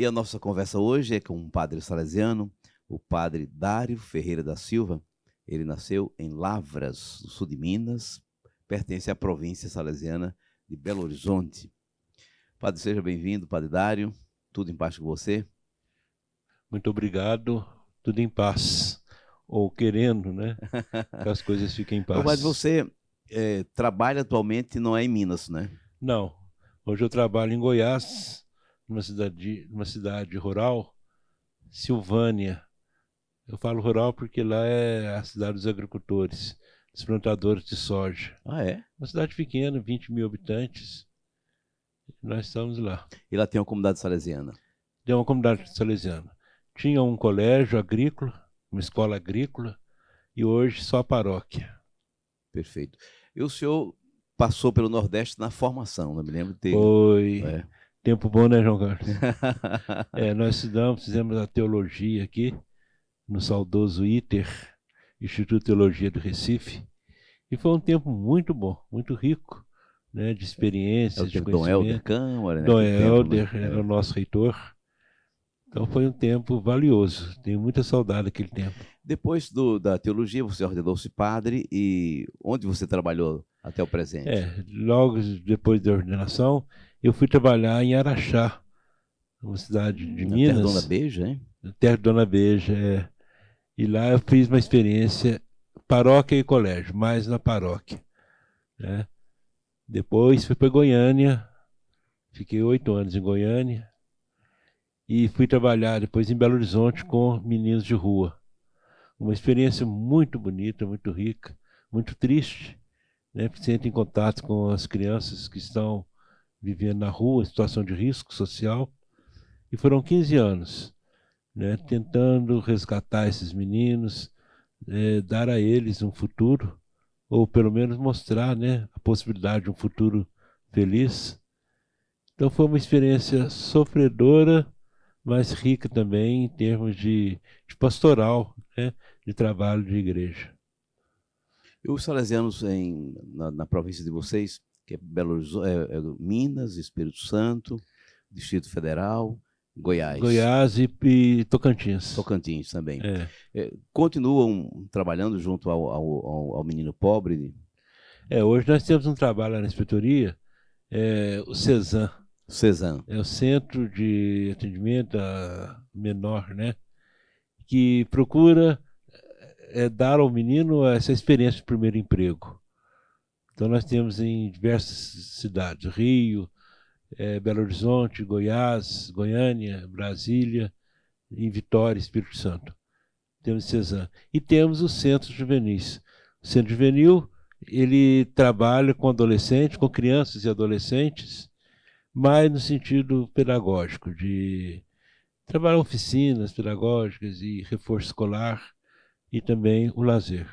E a nossa conversa hoje é com um padre salesiano, o padre Dário Ferreira da Silva. Ele nasceu em Lavras, no sul de Minas, pertence à província salesiana de Belo Horizonte. Padre, seja bem-vindo, padre Dário. Tudo em paz com você? Muito obrigado, tudo em paz. Ou querendo, né? Que as coisas fiquem em Ô, padre, paz. você trabalha atualmente, não é em Minas, né? Não, hoje eu trabalho em Goiás, numa cidade rural, Silvânia. Eu falo rural porque lá é a cidade dos agricultores, dos plantadores de soja. Ah, é? Uma cidade pequena, 20 mil habitantes, nós estamos lá. E lá tem uma comunidade salesiana. Tem uma comunidade salesiana. Tinha um colégio agrícola, uma escola agrícola, e hoje só a paróquia. Perfeito. E o senhor passou pelo Nordeste na formação, não me lembro de ter... Foi É. tempo bom, né, João Carlos? Nós estudamos, fizemos a teologia aqui, no saudoso ITER, Instituto de Teologia do Recife, e foi um tempo muito bom, muito rico, né, de É o experiências, de tempo de Dom Helder conhecimento. Câmara, né? Dom Aquele tempo, né? Helder era o nosso reitor, então foi um tempo valioso, tenho muita saudade daquele tempo. Depois da teologia, você ordenou-se padre e onde você trabalhou até o presente? Logo depois da ordenação, eu fui trabalhar em Araxá, uma cidade de Na terra Dona Minas, Beija, hein? terra de Dona Beija, E lá eu fiz uma experiência paróquia e colégio, mais na paróquia, né? Depois fui para Goiânia, fiquei 8 anos em Goiânia e fui trabalhar depois em Belo Horizonte com meninos de rua. Uma experiência muito bonita, muito rica, muito triste, né? Porque você entra em contato com as crianças que estão vivendo na rua, em situação de risco social. E foram 15 anos, né? Tentando resgatar esses meninos, dar a eles um futuro, ou pelo menos mostrar, né, a possibilidade de um futuro feliz. Então foi uma experiência sofredora, mas rica também em termos de pastoral, né, de trabalho de igreja. E os salesianos na província de vocês, que é Belo Horizonte, Minas, Espírito Santo, Distrito Federal, Goiás, Goiás e Tocantins. Tocantins também. É. Continuam trabalhando junto ao menino pobre? Hoje nós temos um trabalho lá na inspetoria, o CESAM, Cezan. é o Centro de Atendimento a Menor, né, que procura dar ao menino essa experiência de primeiro emprego. Então nós temos em diversas cidades, Rio, Belo Horizonte, Goiás, Goiânia, Brasília, em Vitória, Espírito Santo. Temos CESAM. E temos o Centro Juvenis. O Centro Juvenil, ele trabalha com adolescentes, com crianças e adolescentes, mas no sentido pedagógico, de trabalhar oficinas pedagógicas e reforço escolar, e também o lazer.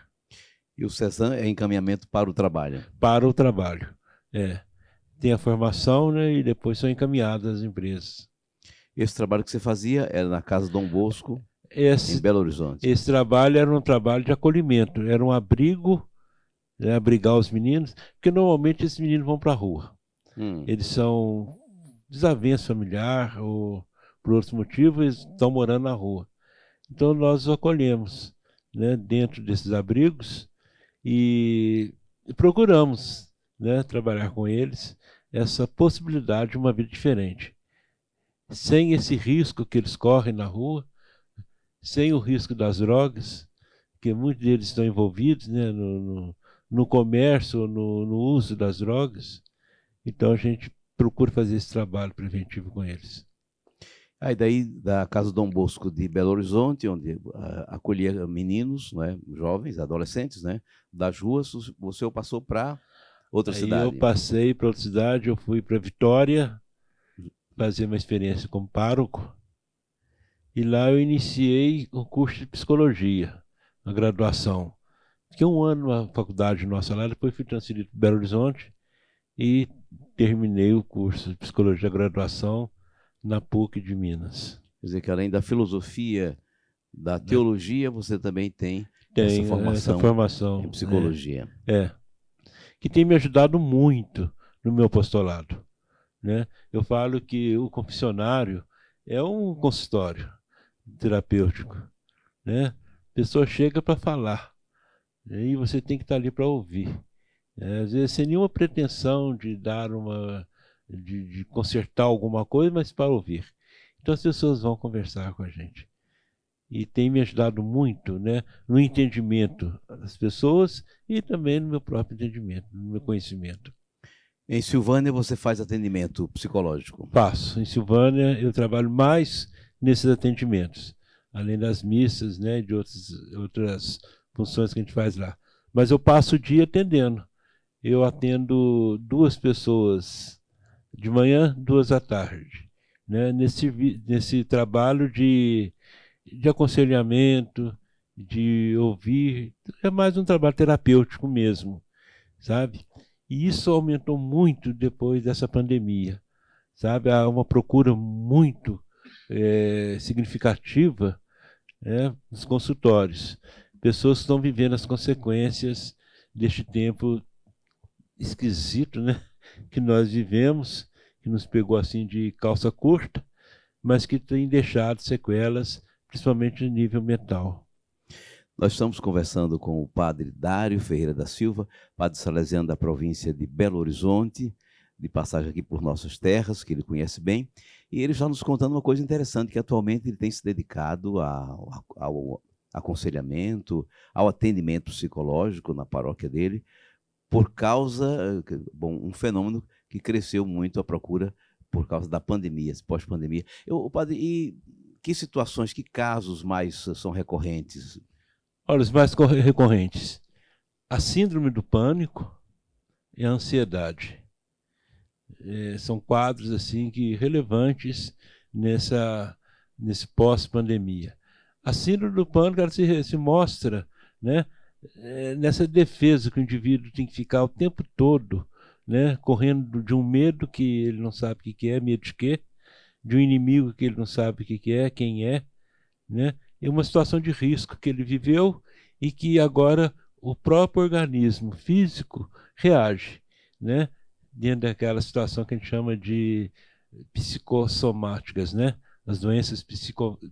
E o Cezan é encaminhamento para o trabalho? Para o trabalho, Tem a formação, né, e depois são encaminhadas às empresas. Esse trabalho que você fazia era na Casa Dom Bosco, em Esse, Belo Horizonte? esse trabalho era um trabalho de acolhimento, era um abrigo, né, abrigar os meninos, porque normalmente esses meninos vão para a rua. Eles são desavença familiar ou por outros motivos eles estão morando na rua. Então nós os acolhemos, né, dentro desses abrigos e procuramos, né, trabalhar com eles essa possibilidade de uma vida diferente, sem esse risco que eles correm na rua, sem o risco das drogas, que muitos deles estão envolvidos, né, no comércio, no uso das drogas. Então a gente procura fazer esse trabalho preventivo com eles. Aí daí da Casa Dom Bosco de Belo Horizonte, onde acolhia meninos, né, jovens, adolescentes, né, das ruas, você passou para outra Aí cidade? eu passei para outra cidade, eu fui para Vitória, fazer uma experiência como pároco, e lá eu iniciei o curso de psicologia, a graduação. Fiquei 1 ano na faculdade nossa lá, depois fui transferido para Belo Horizonte e terminei o curso de psicologia graduação na PUC de Minas. Quer dizer que além da filosofia, da teologia, você também tem Tem essa formação em psicologia. Que tem me ajudado muito no meu apostolado, né? Eu falo que o confessionário é um consultório terapêutico, né? A pessoa chega para falar, e você tem que estar ali para ouvir. Às vezes sem nenhuma pretensão de dar de consertar alguma coisa, mas para ouvir. Então as pessoas vão conversar com a gente. E tem me ajudado muito, né, no entendimento das pessoas e também no meu próprio entendimento, no meu conhecimento. Em Silvânia você faz atendimento psicológico? Faço. Em Silvânia eu trabalho mais nesses atendimentos, além das missas, né, de outras funções que a gente faz lá. Mas eu passo o dia atendendo. Eu atendo 2 pessoas de manhã, 2 à tarde, né, nesse trabalho de aconselhamento, de ouvir, é mais um trabalho terapêutico mesmo, sabe? E isso aumentou muito depois dessa pandemia, sabe? Há uma procura muito significativa, né, nos consultórios. Pessoas que estão vivendo as consequências deste tempo esquisito, né, que nós vivemos, que nos pegou assim de calça curta, mas que tem deixado sequelas, principalmente no nível mental. Nós estamos conversando com o padre Dário Ferreira da Silva, padre salesiano da província de Belo Horizonte, de passagem aqui por nossas terras, que ele conhece bem, e ele está nos contando uma coisa interessante, que atualmente ele tem se dedicado ao aconselhamento, ao atendimento psicológico na paróquia dele, por causa, um fenômeno que cresceu muito a procura por causa da pandemia, pós-pandemia. Padre, e que situações, que casos mais são recorrentes? Olha, os mais recorrentes: a síndrome do pânico e a ansiedade. São quadros assim relevantes nesse pós-pandemia. A síndrome do pânico ela se mostra, né, nessa defesa que o indivíduo tem que ficar o tempo todo, né, correndo de um medo que ele não sabe o que é, medo de quê? De um inimigo que ele não sabe o que é, quem é, né? É uma situação de risco que ele viveu e que agora o próprio organismo físico reage, né? Dentro daquela situação que a gente chama de psicossomáticas, né? As doenças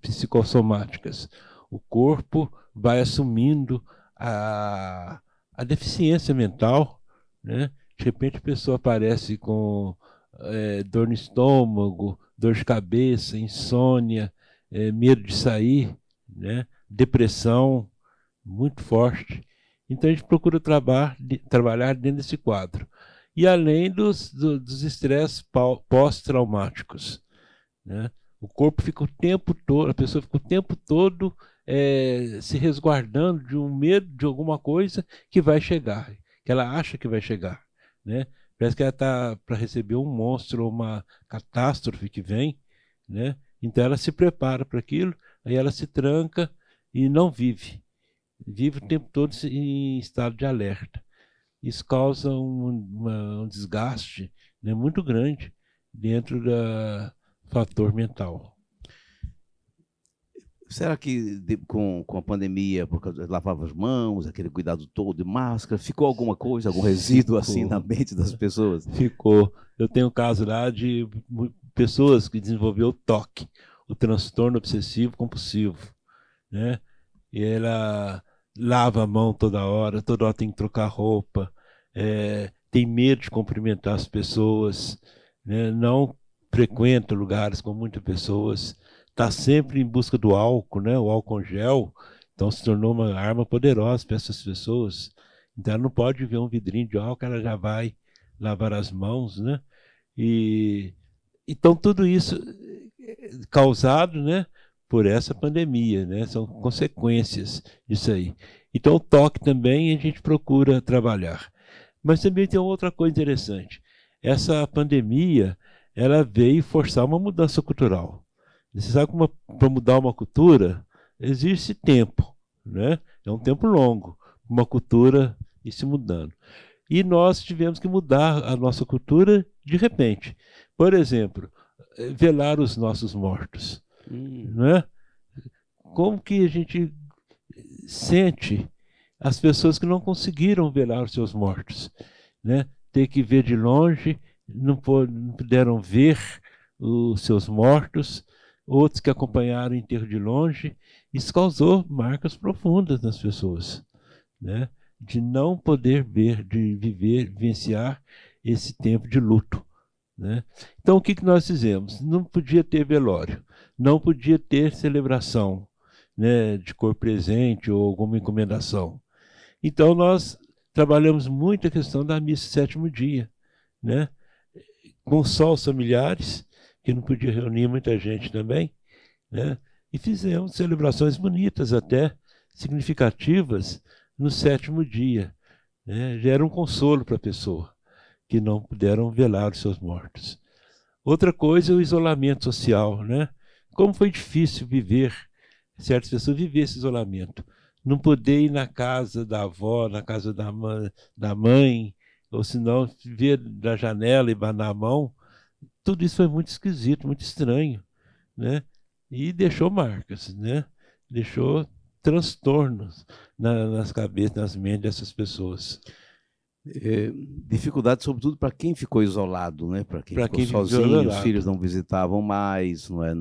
psicossomáticas. O corpo vai assumindo a deficiência mental, né? De repente a pessoa aparece com dor no estômago, dor de cabeça, insônia, medo de sair, né? Depressão muito forte. Então a gente procura trabalhar dentro desse quadro. E além dos estresses pós-traumáticos, né? O corpo fica o tempo todo, a pessoa fica o tempo todo se resguardando de um medo de alguma coisa que vai chegar, que ela acha que vai chegar, né? Parece que ela está para receber um monstro ou uma catástrofe que vem, né? Então ela se prepara para aquilo, aí ela se tranca e não vive. Vive o tempo todo em estado de alerta. Isso causa um desgaste, né, muito grande dentro do fator mental. Será que com a pandemia, por causa de lavar as mãos, aquele cuidado todo de máscara, ficou alguma coisa, algum resíduo assim na mente das pessoas? Ficou. Eu tenho um caso lá de pessoas que desenvolveu o TOC, o transtorno obsessivo compulsivo, né? E ela lava a mão toda hora tem que trocar roupa, tem medo de cumprimentar as pessoas, né? Não frequenta lugares com muitas pessoas, está sempre em busca do álcool, né? O álcool gel, então se tornou uma arma poderosa para essas pessoas. Então ela não pode ver um vidrinho de álcool, ela já vai lavar as mãos, né? Então tudo isso causado, né, por essa pandemia, né? São consequências disso aí. Então o toque também a gente procura trabalhar. Mas também tem outra coisa interessante. Essa pandemia, ela veio forçar uma mudança cultural. Você sabe que para mudar uma cultura, existe tempo, né? É um tempo longo, uma cultura ir se mudando. E nós tivemos que mudar a nossa cultura de repente. Por exemplo, velar os nossos mortos. Né? Como que a gente sente as pessoas que não conseguiram velar os seus mortos, né? Ter que ver de longe, não puderam ver os seus mortos, outros que acompanharam o enterro de longe. Isso causou marcas profundas nas pessoas, né? De não poder ver, de viver, vivenciar esse tempo de luto, né? Então, o que nós fizemos? Não podia ter velório, não podia ter celebração, né, de corpo presente ou alguma encomendação. Então, nós trabalhamos muito a questão da missa sétimo dia, né? Com só os familiares, que não podia reunir muita gente também, né? E fizemos celebrações bonitas, até significativas, no sétimo dia, né? Já era um consolo para a pessoa, que não puderam velar os seus mortos. Outra coisa é o isolamento social, né? Como foi difícil viver, certas pessoas viver esse isolamento. Não poder ir na casa da avó, na casa da mãe, ou se não, ver da janela e banar a mão. Tudo isso foi muito esquisito, muito estranho, né? E deixou marcas, né? Deixou transtornos nas cabeças, nas mentes dessas pessoas. Dificuldade, sobretudo, para quem ficou isolado, né? Para quem ficou sozinho, os filhos não visitavam mais, não é?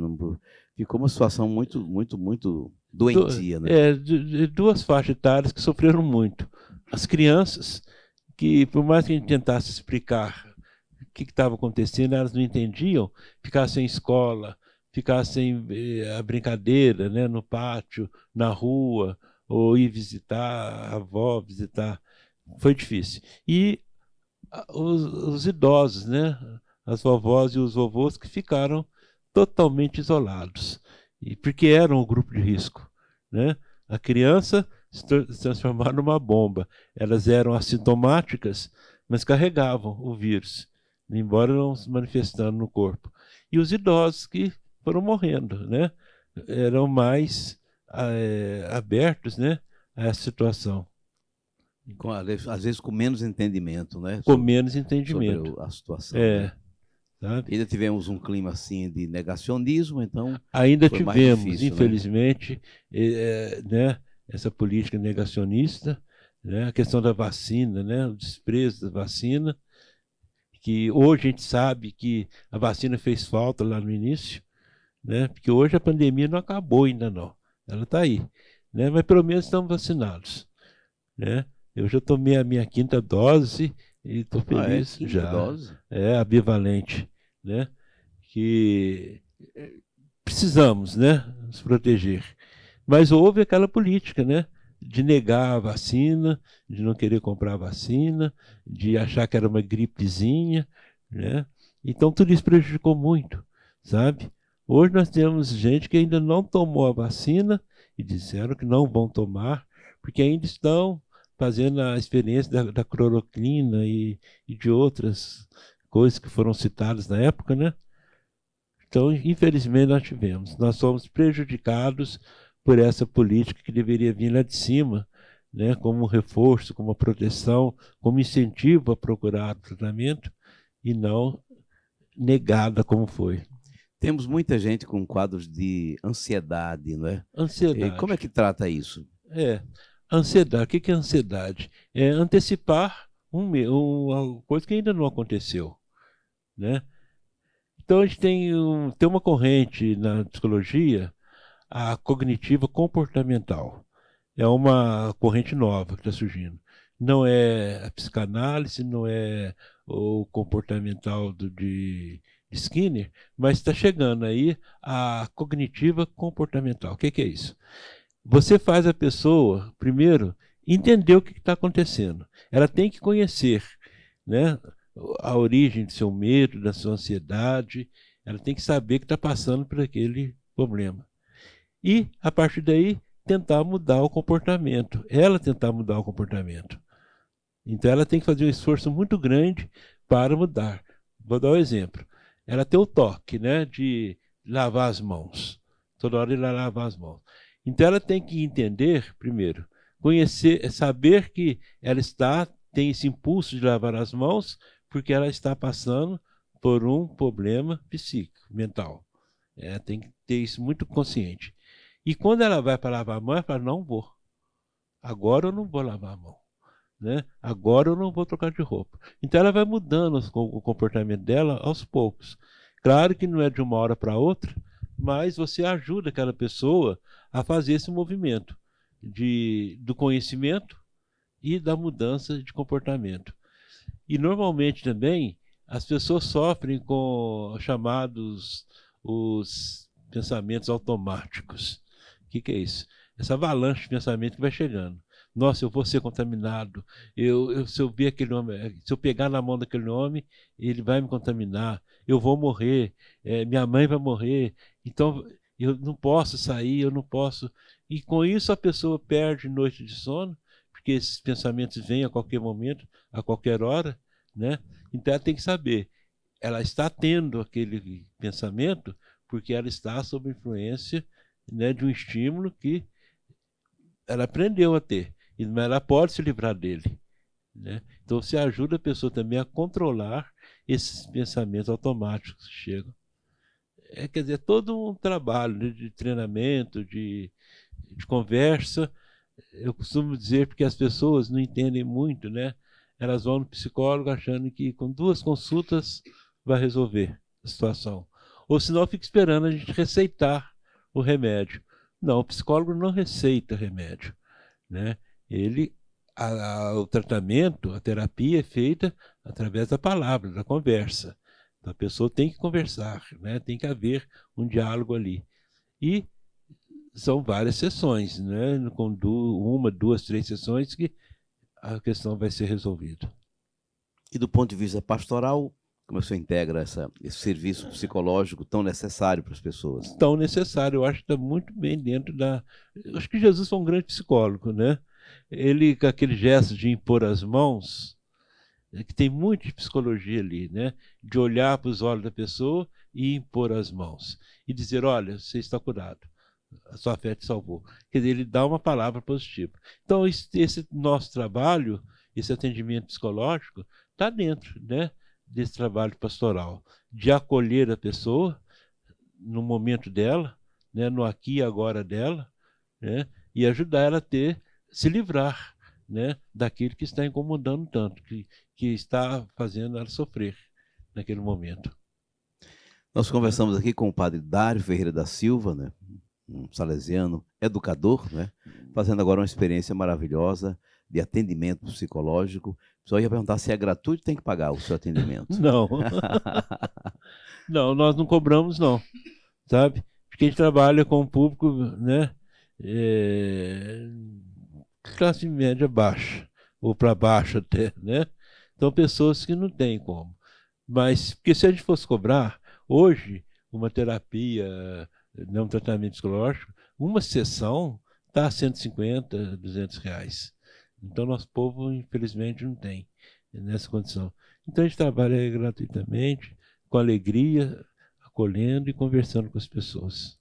Ficou uma situação muito doentia, né? Duas faixas etárias que sofreram muito. As crianças, que por mais que a gente tentasse explicar o que estava acontecendo, elas não entendiam, ficavam sem escola, ficavam sem a brincadeira, né? No pátio, na rua, ou ir visitar a avó, visitar. Foi difícil. E os idosos, né? As vovós e os vovôs que ficaram totalmente isolados, porque eram o grupo de risco, né? A criança se transformava numa bomba. Elas eram assintomáticas, mas carregavam o vírus, embora não se manifestando no corpo. E os idosos que foram morrendo, né? Eram mais abertos, né, a essa situação. Às vezes com menos entendimento, né? Com menos entendimento. Sobre a situação. Né? Sabe? Ainda tivemos um clima assim de negacionismo, então. Ainda tivemos, difícil, infelizmente, né, essa política negacionista, né, a questão da vacina, né, o desprezo da vacina, que hoje a gente sabe que a vacina fez falta lá no início, né, porque hoje a pandemia não acabou ainda não, ela está aí, né, mas pelo menos estamos vacinados, né. Eu já tomei a minha 5ª dose e estou feliz já. Dose? A bivalente, né? Que precisamos, né, nos proteger. Mas houve aquela política, né, de negar a vacina, de não querer comprar a vacina, de achar que era uma gripezinha, né? Então tudo isso prejudicou muito, sabe? Hoje nós temos gente que ainda não tomou a vacina e disseram que não vão tomar, porque ainda estão fazendo a experiência da cloroquina e de outras coisas que foram citadas na época, né? Então, infelizmente, nós somos prejudicados por essa política que deveria vir lá de cima, né? Como um reforço, como uma proteção, como incentivo a procurar o tratamento, e não negada como foi. Temos muita gente com quadros de ansiedade, não é? Ansiedade. E como é que trata isso? Ansiedade. O que é ansiedade? É antecipar uma coisa que ainda não aconteceu, né? Então a gente tem uma corrente na psicologia, a cognitiva comportamental. É uma corrente nova que está surgindo. Não é a psicanálise, não é o comportamental de Skinner, mas está chegando aí a cognitiva comportamental. O que é isso? Você faz a pessoa, primeiro, entender o que está acontecendo. Ela tem que conhecer, né, a origem do seu medo, da sua ansiedade. Ela tem que saber que está passando por aquele problema. E, a partir daí, tentar mudar o comportamento. Ela tentar mudar o comportamento. Então, ela tem que fazer um esforço muito grande para mudar. Vou dar um exemplo. Ela tem o toque, né, de lavar as mãos. Toda hora ela lavar as mãos. Então, ela tem que entender, primeiro, conhecer, saber que ela tem esse impulso de lavar as mãos porque ela está passando por um problema psíquico, mental. Tem que ter isso muito consciente. E quando ela vai para lavar a mão, ela fala, não vou. Agora eu não vou lavar a mão. Né? Agora eu não vou trocar de roupa. Então ela vai mudando o comportamento dela aos poucos. Claro que não é de uma hora para outra, mas você ajuda aquela pessoa a fazer esse movimento do conhecimento e da mudança de comportamento. E normalmente também as pessoas sofrem com chamados os pensamentos automáticos. O que é isso? Essa avalanche de pensamento que vai chegando. Nossa, eu vou ser contaminado. Se eu ver aquele homem, se eu pegar na mão daquele homem, ele vai me contaminar. Eu vou morrer. Minha mãe vai morrer. Então eu não posso sair, eu não posso. E com isso a pessoa perde noite de sono, porque esses pensamentos vêm a qualquer momento, a qualquer hora, né? Então ela tem que saber, ela está tendo aquele pensamento porque ela está sob influência, né, de um estímulo que ela aprendeu a ter, mas ela pode se livrar dele, né? Então você ajuda a pessoa também a controlar esses pensamentos automáticos que chegam. Quer dizer, todo um trabalho, né, de treinamento, de conversa. Eu costumo dizer porque as pessoas não entendem muito, né? Elas vão no psicólogo achando que com 2 consultas vai resolver a situação. Ou senão fica esperando a gente receitar o remédio. Não, o psicólogo não receita remédio, né? O tratamento, a terapia é feita através da palavra, da conversa. Então, a pessoa tem que conversar, né? Tem que haver um diálogo ali. E são várias sessões, né? Com 1, 2, 3 sessões que a questão vai ser resolvida. E do ponto de vista pastoral, como você integra esse serviço psicológico tão necessário para as pessoas? Tão necessário, eu acho que está muito bem dentro da... Eu acho que Jesus foi um grande psicólogo, né? Ele, com aquele gesto de impor as mãos, que tem muito de psicologia ali, né? De olhar para os olhos da pessoa e impor as mãos. E dizer, olha, você está curado. A sua fé te salvou. Quer dizer, ele dá uma palavra positiva. Então, esse nosso trabalho, esse atendimento psicológico, está dentro, né, desse trabalho pastoral, de acolher a pessoa no momento dela, né, no aqui e agora dela, né, e ajudar ela a se livrar, né, daquilo que está incomodando tanto, que está fazendo ela sofrer naquele momento. Nós conversamos aqui com o padre Dário Ferreira da Silva, né, um salesiano educador, né, fazendo agora uma experiência maravilhosa de atendimento psicológico. Só ia perguntar se é gratuito ou tem que pagar o seu atendimento. Não. Não, nós não cobramos, não, sabe? Porque a gente trabalha com um público, né, classe média baixa, ou para baixo até, né? Então, pessoas que não têm como. Mas, porque se a gente fosse cobrar, hoje, uma terapia, né, um tratamento psicológico, uma sessão está a 150, 200 reais. Então, nosso povo, infelizmente, não tem nessa condição. Então, a gente trabalha gratuitamente, com alegria, acolhendo e conversando com as pessoas.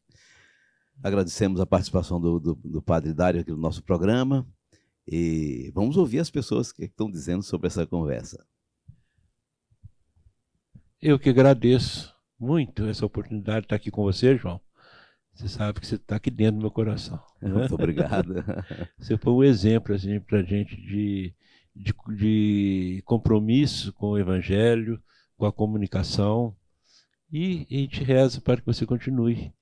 Agradecemos a participação do padre Dário aqui no nosso programa e vamos ouvir as pessoas que estão dizendo sobre essa conversa. Eu que agradeço muito essa oportunidade de estar aqui com você, João. Você sabe que você está aqui dentro do meu coração. Né? Muito obrigado. Você foi um exemplo assim, para a gente de compromisso com o Evangelho, com a comunicação. E a gente reza para que você continue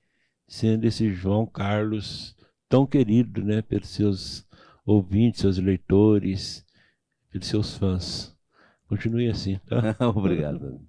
sendo esse João Carlos tão querido, né, pelos seus ouvintes, seus leitores, pelos seus fãs. Continue assim, tá? Obrigado.